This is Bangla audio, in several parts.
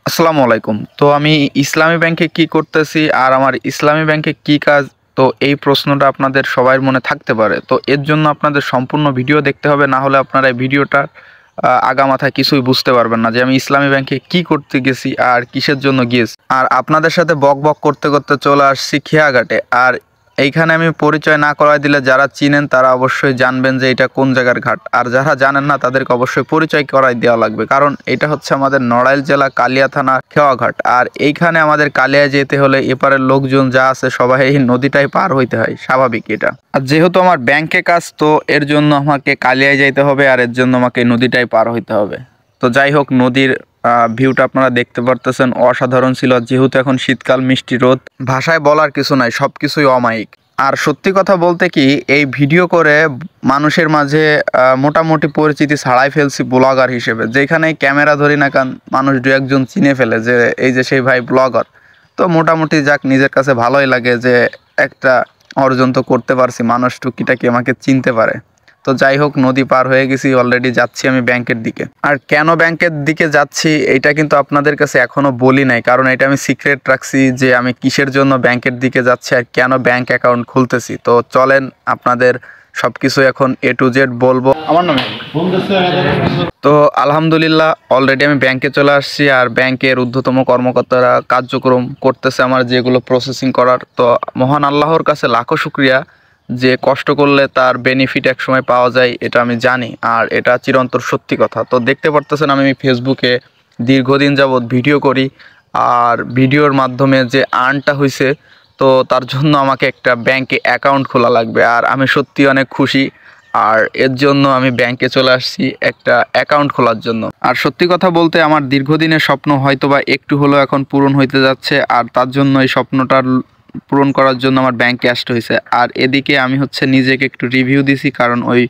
আসসালামু আলাইকুম। তো আমি ইসলামী ব্যাংকে কি করতেছি আর আমার ইসলামী ব্যাংকে কি কাজ, তো এই প্রশ্নটা আপনাদের সবার মনে থাকতে পারে। তো এর জন্য আপনাদের সম্পূর্ণ ভিডিও দেখতে হবে, না হলে আপনারা এই ভিডিওটা আগামাথায় কিছুই বুঝতে পারবেন না যে আমি ইসলামী ব্যাংকে কি করতে গেছি আর কিসের জন্য গিয়েছি। আর আপনাদের সাথে বক বক করতে করতে চলে আসছি খেয়াঘাটে। আর এইখানে আমি পরিচয় না করাই দিলে যারা চিনেন তারা অবশ্যই জানবেন যে এটা কোন জায়গার ঘাট, আর যারা জানেন না তাদেরকে অবশ্যই পরিচয় করাই দেওয়া লাগবে, কারণ এটা হচ্ছে আমাদের নড়াইল জেলা কালিয়া থানা খেওয়াঘাট। আর এইখানে আমাদের কালিয়ায় যেতে হলে এপারের লোকজন যা আছে সবাই এই নদীটাই পার হইতে হয়, স্বাভাবিক এটা। আর যেহেতু আমার ব্যাংকে কাজ, তো এর জন্য আমাকে কালিয়ায় যাইতে হবে আর এর জন্য আমাকে নদীটাই পার হইতে হবে। তো যাই হোক, নদীর ভিউটা আপনারা দেখতে পারতেছেন, অসাধারণ ছিল। যেহেতু এখন শীতকাল, মিষ্টি রোদ, ভাষায় বলার কিছু নাই, সব কিছুই অমায়িক। আর সত্যি কথা বলতে কি, এই ভিডিও করে মানুষের মাঝে মোটামুটি পরিচিতি ছাড়াই ফেলছি ব্লগার হিসেবে। যেখানে ক্যামেরা ধরি না কারণ মানুষ দু একজন চিনে ফেলে যে এই যে সেই ভাই ব্লগার। তো মোটামুটি যাক, নিজের কাছে ভালোই লাগে যে একটা অর্জন তো করতে পারছি, মানুষ টুকিটাকি আমাকে চিনতে পারে। তো যাই হোক, নদী পার হয়ে গেছি, অলরেডি যাচ্ছি আমি ব্যাংকের দিকে। আর কেন ব্যাংকের দিকে যাচ্ছি এটা কিন্তু আপনাদের কাছে এখনো বলি নাই, কারণ এটা আমি সিক্রেট রাখছি যে আমি কিসের জন্য ব্যাংকের দিকে যাচ্ছি আর কেন ব্যাংক অ্যাকাউন্ট খুলতেছি। তো চলেন আপনাদের সবকিছু এখন A to Z বলবো। আমার নামে তো আলহামদুলিল্লাহ অলরেডি আমি ব্যাংকে চলে আসছি, আর ব্যাংকের ঊর্ধ্বতম কর্মকর্তারা কার্যক্রম করতেছে আমার যেগুলো প্রসেসিং করার। তো মহান আল্লাহর কাছে লাখো শুকরিয়া যে কষ্ট করলে তার বেনিফিট একসময় পাওয়া যায়, এটা আমি জানি, আর এটা চিরন্তর সত্যি কথা। তো দেখতে পারতেছেন আমি ফেসবুকে দীর্ঘদিন যাবৎ ভিডিও করি, আর ভিডিওর মাধ্যমে যে আর্নটা হয়েছে, তো তার জন্য আমাকে একটা ব্যাংকে অ্যাকাউন্ট খোলা লাগবে। আর আমি সত্যি অনেক খুশি, আর এর জন্য আমি ব্যাংকে চলে আসছি একটা অ্যাকাউন্ট খোলার জন্য। আর সত্যি কথা বলতে আমার দীর্ঘদিনের স্বপ্ন হয়তোবা একটু হলেও এখন পূরণ হইতে যাচ্ছে, আর তার জন্য এই স্বপ্নটার পূরণ করার জন্য আমার ব্যাংকে আসতে হয়েছে। আর এদিকে আমি নিজেকে একটু রিভিউ দিছি, কারণ ওই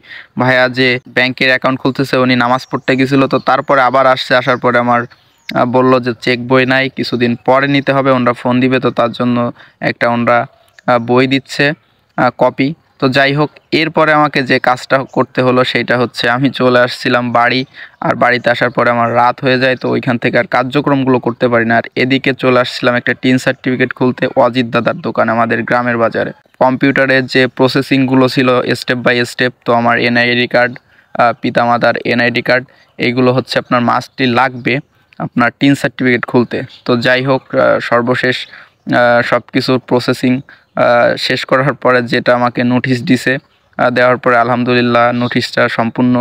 ভাইয়া যে ব্যাংকের অ্যাকাউন্ট খুলতেছে উনি নামাজ পড়তে গেছিলো, তো তারপরে আবার আসছে, আসার পরে আমার বলল যে চেক বই নাই, কিছুদিন পরে নিতে হবে, ওনারা ফোন দিবে। তো তার জন্য একটা ওনারা বই দিচ্ছে কপি। তো যাই হোক, এরপরে আমাকে যে কাজটা করতে হলো সেটা হচ্ছে আমি চলে আসছিলাম বাড়ি, আর বাড়িতে আসার পরে আমার রাত হয়ে যায়, তো ওইখান থেকে আর কার্যক্রমগুলো করতে পারি না। আর এদিকে চলে আসছিলাম একটা টিন সার্টিফিকেট খুলতে অজিত দাদার দোকান, আমাদের গ্রামের বাজারে। কম্পিউটারের যে প্রসেসিংগুলো ছিল স্টেপ বাই স্টেপ, তো আমার এনআইডি কার্ড, পিতামাতার এনআইডি কার্ড, এইগুলো হচ্ছে আপনার মাস্টলি লাগবে আপনার টিন সার্টিফিকেট খুলতে। তো যাই হোক, সর্বশেষ সব কিছুর প্রসেসিং শেষ করার পরে যেটা আমাকে নোটিশ দিছে, দেওয়ার পরে আলহামদুলিল্লাহ নোটিশটা সম্পূর্ণ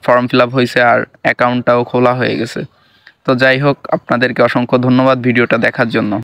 ফর্ম ফিল আপ হয়েছে আর অ্যাকাউন্টটাও খোলা হয়ে গেছে। তো যাই হোক, আপনাদেরকে অসংখ্য ধন্যবাদ ভিডিওটা দেখার জন্য।